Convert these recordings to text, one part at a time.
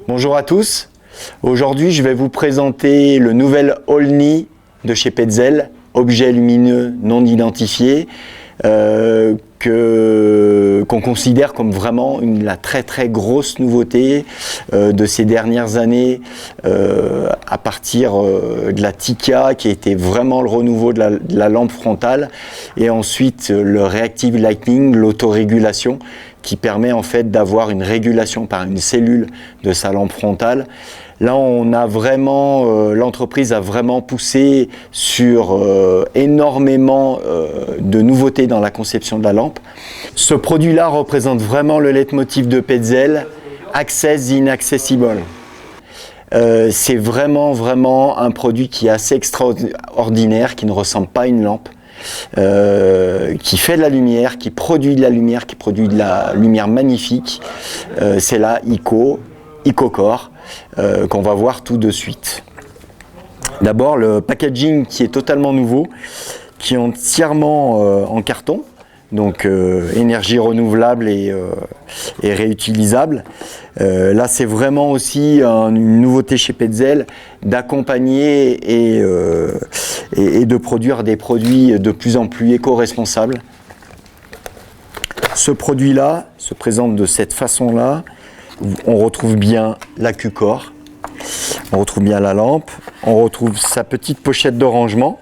Bonjour à tous. Aujourd'hui, je vais vous présenter le nouvel Olni de chez Petzl, objet lumineux non identifié, qu'on considère comme vraiment la très grosse nouveauté de ces dernières années à partir de la Tikka qui a été vraiment le renouveau de la lampe frontale, et ensuite le Reactive Lighting, l'autorégulation, qui permet en fait d'avoir une régulation par une cellule de sa lampe frontale. Là, on a vraiment, l'entreprise a vraiment poussé sur énormément de nouveautés dans la conception de la lampe. Ce produit-là représente vraiment le leitmotiv de Petzl, Access the Inaccessible. C'est vraiment un produit qui est assez extraordinaire, qui ne ressemble pas à une lampe. Qui fait de la lumière, qui produit de la lumière, qui produit de la lumière magnifique. C'est la ICOcore qu'on va voir tout de suite. D'abord le packaging qui est totalement nouveau, qui est entièrement en carton, donc énergie renouvelable et réutilisable. Là, c'est vraiment aussi une nouveauté chez Petzl d'accompagner et de produire des produits de plus en plus éco-responsables. Ce produit-là se présente de cette façon-là. On retrouve bien l'AccuCore, on retrouve bien la lampe, on retrouve sa petite pochette de rangement.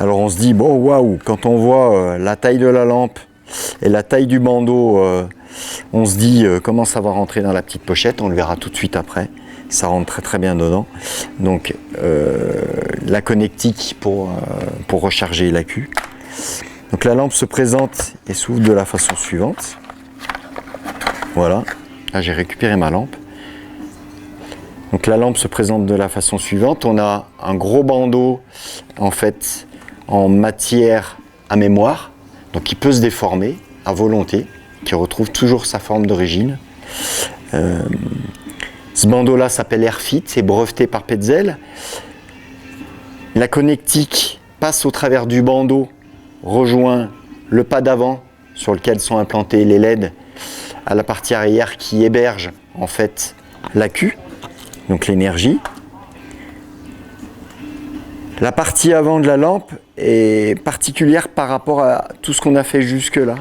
Alors on se dit, bon, waouh, quand on voit la taille de la lampe et la taille du bandeau, on se dit comment ça va rentrer dans la petite pochette. On le verra tout de suite après, ça rentre très bien dedans. Donc la connectique pour recharger l'accu. Donc la lampe se présente et s'ouvre de la façon suivante. Voilà, là j'ai récupéré ma lampe. Donc la lampe se présente de la façon suivante. On a un gros bandeau en fait en matière à mémoire, donc qui peut se déformer à volonté, qui retrouve toujours sa forme d'origine. Ce bandeau-là s'appelle Airfit, c'est breveté par Petzl. La connectique passe au travers du bandeau, rejoint le pas d'avant sur lequel sont implantés les LED à la partie arrière qui héberge en fait l'accu, donc l'énergie. La partie avant de la lampe est particulière par rapport à tout ce qu'on a fait jusque-là.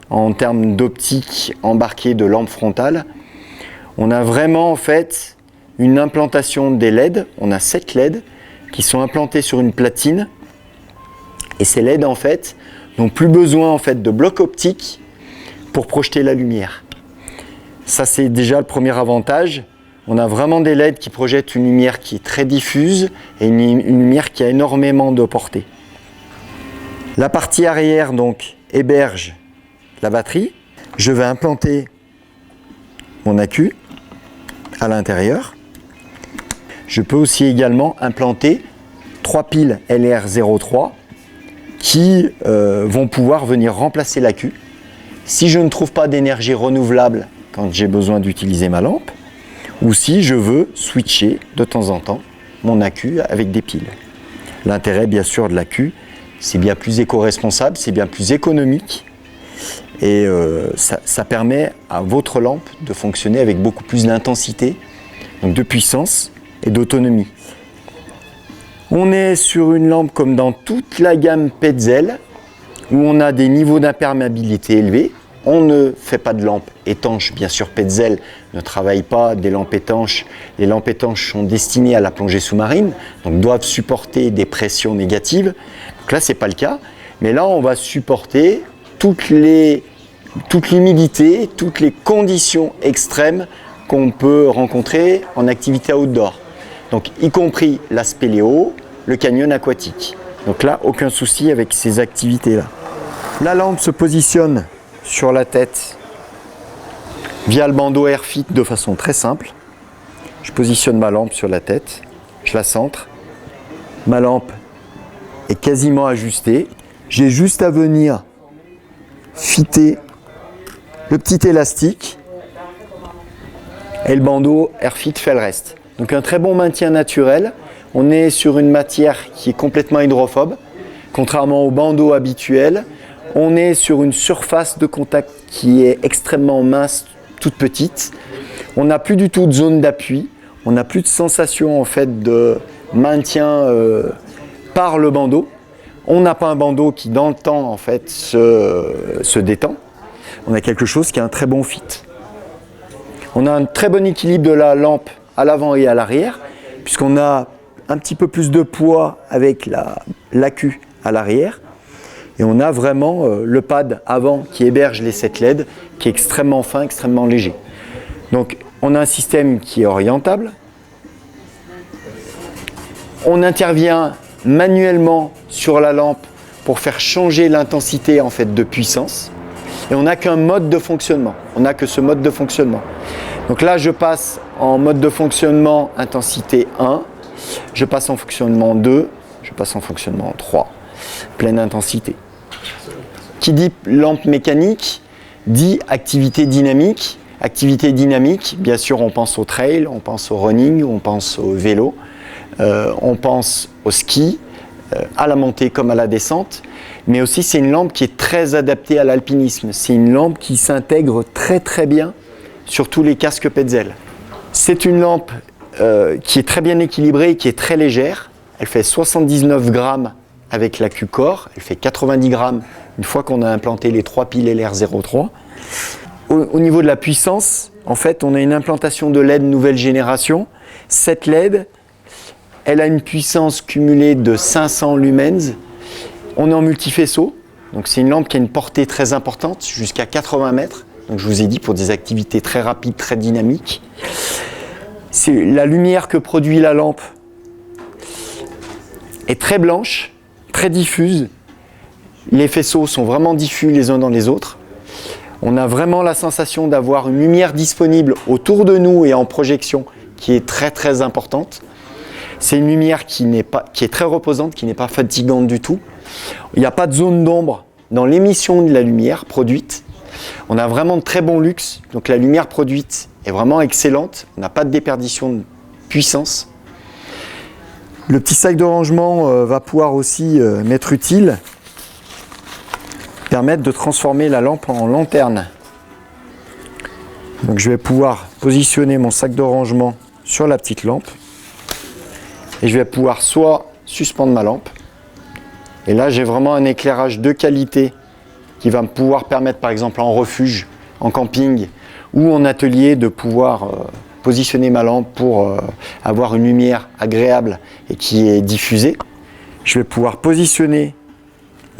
En termes d'optique embarquée de lampe frontale, on a vraiment en fait une implantation des LED. On a 7 LED qui sont implantés sur une platine. Et ces LED en fait n'ont plus besoin en fait de blocs optiques pour projeter la lumière. Ça, c'est déjà le premier avantage. On a vraiment des LED qui projettent une lumière qui est très diffuse et une lumière qui a énormément de portée. La partie arrière donc héberge la batterie. Je vais implanter mon accu à l'intérieur. Je peux aussi également implanter 3 piles LR03 qui vont pouvoir venir remplacer l'accu si je ne trouve pas d'énergie renouvelable quand j'ai besoin d'utiliser ma lampe, ou si je veux switcher de temps en temps mon accu avec des piles. L'intérêt bien sûr de l'accu, c'est bien plus éco-responsable, c'est bien plus économique, et ça permet à votre lampe de fonctionner avec beaucoup plus d'intensité, donc de puissance et d'autonomie. On est sur une lampe comme dans toute la gamme Petzl, où on a des niveaux d'imperméabilité élevés. On ne fait pas de lampes étanches, bien sûr Petzl ne travaille pas des lampes étanches. Les lampes étanches sont destinées à la plongée sous-marine, donc doivent supporter des pressions négatives. Donc là, ce n'est pas le cas, mais là, on va supporter toute l'humidité, toutes les conditions extrêmes qu'on peut rencontrer en activité outdoor. Donc, y compris la spéléo, le canyon aquatique. Donc là, aucun souci avec ces activités-là. La lampe se positionne sur la tête via le bandeau Airfit de façon très simple. Je positionne ma lampe sur la tête, je la centre. Ma lampe est quasiment ajustée. J'ai juste à venir fitter le petit élastique et le bandeau Airfit fait le reste. Donc un très bon maintien naturel. On est sur une matière qui est complètement hydrophobe, contrairement au bandeau habituel. On est sur une surface de contact qui est extrêmement mince, toute petite. On n'a plus du tout de zone d'appui, on n'a plus de sensation en fait de maintien par le bandeau. On n'a pas un bandeau qui dans le temps en fait se détend. On a quelque chose qui a un très bon fit. On a un très bon équilibre de la lampe à l'avant et à l'arrière, puisqu'on a un petit peu plus de poids avec l'accu à l'arrière. Et on a vraiment le pad avant qui héberge les 7 LED, qui est extrêmement fin, extrêmement léger. Donc on a un système qui est orientable. On intervient manuellement sur la lampe pour faire changer l'intensité en fait de puissance. Et on n'a qu'un mode de fonctionnement. On n'a que ce mode de fonctionnement. Donc là, je passe en mode de fonctionnement intensité 1. Je passe en fonctionnement 2. Je passe en fonctionnement 3. Pleine intensité. Qui dit lampe mécanique, dit activité dynamique. Activité dynamique, bien sûr, on pense au trail, on pense au running, on pense au vélo, on pense au ski, à la montée comme à la descente. Mais aussi, c'est une lampe qui est très adaptée à l'alpinisme. C'est une lampe qui s'intègre très très bien sur tous les casques Petzl. C'est une lampe qui est très bien équilibrée et qui est très légère. Elle fait 79 grammes avec l'accu Core. Elle fait 90 grammes une fois qu'on a implanté les 3 piles LR03. Au niveau de la puissance, en fait, on a une implantation de LED nouvelle génération. Cette LED, elle a une puissance cumulée de 500 lumens. On est en multifaisceau, donc c'est une lampe qui a une portée très importante, jusqu'à 80 mètres. Donc je vous ai dit, pour des activités très rapides, très dynamiques. C'est la lumière que produit la lampe est très blanche, très diffuse. Les faisceaux sont vraiment diffus les uns dans les autres. On a vraiment la sensation d'avoir une lumière disponible autour de nous et en projection qui est très très importante. C'est une lumière qui est très reposante, qui n'est pas fatigante du tout. Il n'y a pas de zone d'ombre dans l'émission de la lumière produite. On a vraiment de très bons luxe, donc la lumière produite est vraiment excellente. On n'a pas de déperdition de puissance. Le petit sac de rangement va pouvoir aussi m'être utile, permettre de transformer la lampe en lanterne. Donc je vais pouvoir positionner mon sac de rangement sur la petite lampe et je vais pouvoir soit suspendre ma lampe, et là j'ai vraiment un éclairage de qualité qui va me pouvoir permettre, par exemple en refuge, en camping ou en atelier, de pouvoir positionner ma lampe pour avoir une lumière agréable et qui est diffusée. Je vais pouvoir positionner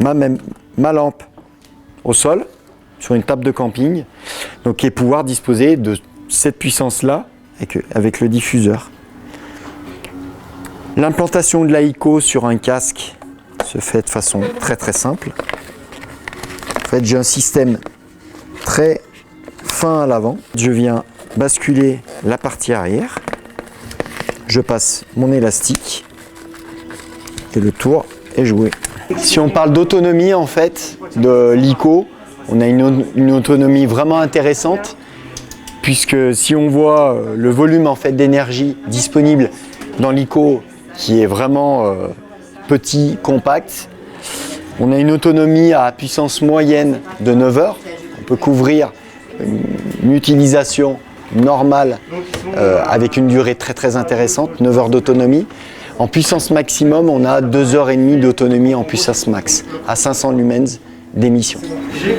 ma lampe au sol, sur une table de camping, donc, et pouvoir disposer de cette puissance-là avec le diffuseur. L'implantation de la ICO sur un casque se fait de façon très très simple. En fait, j'ai un système très fin à l'avant. Je viens basculer la partie arrière. Je passe mon élastique et le tour est joué. Si on parle d'autonomie en fait de l'ICO, on a une autonomie vraiment intéressante, puisque si on voit le volume en fait d'énergie disponible dans l'ICO qui est vraiment petit, compact, on a une autonomie à puissance moyenne de 9 heures. On peut couvrir une utilisation normale avec une durée très très intéressante, 9 heures d'autonomie. En puissance maximum, on a 2h30 d'autonomie en puissance max, à 500 lumens d'émission.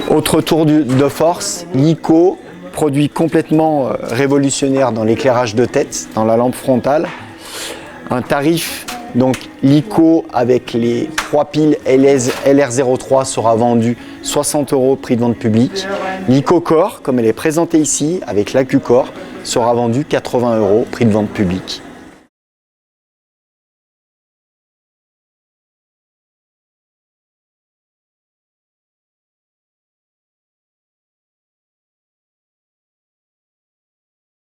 Autre tour de force, l'ICO, produit complètement révolutionnaire dans l'éclairage de tête, dans la lampe frontale. Un tarif, donc l'ICO avec les 3 piles LR03 sera vendu 60 € prix de vente public. L'ICO Core, comme elle est présentée ici, avec l'accu Core, sera vendu 80 € prix de vente public.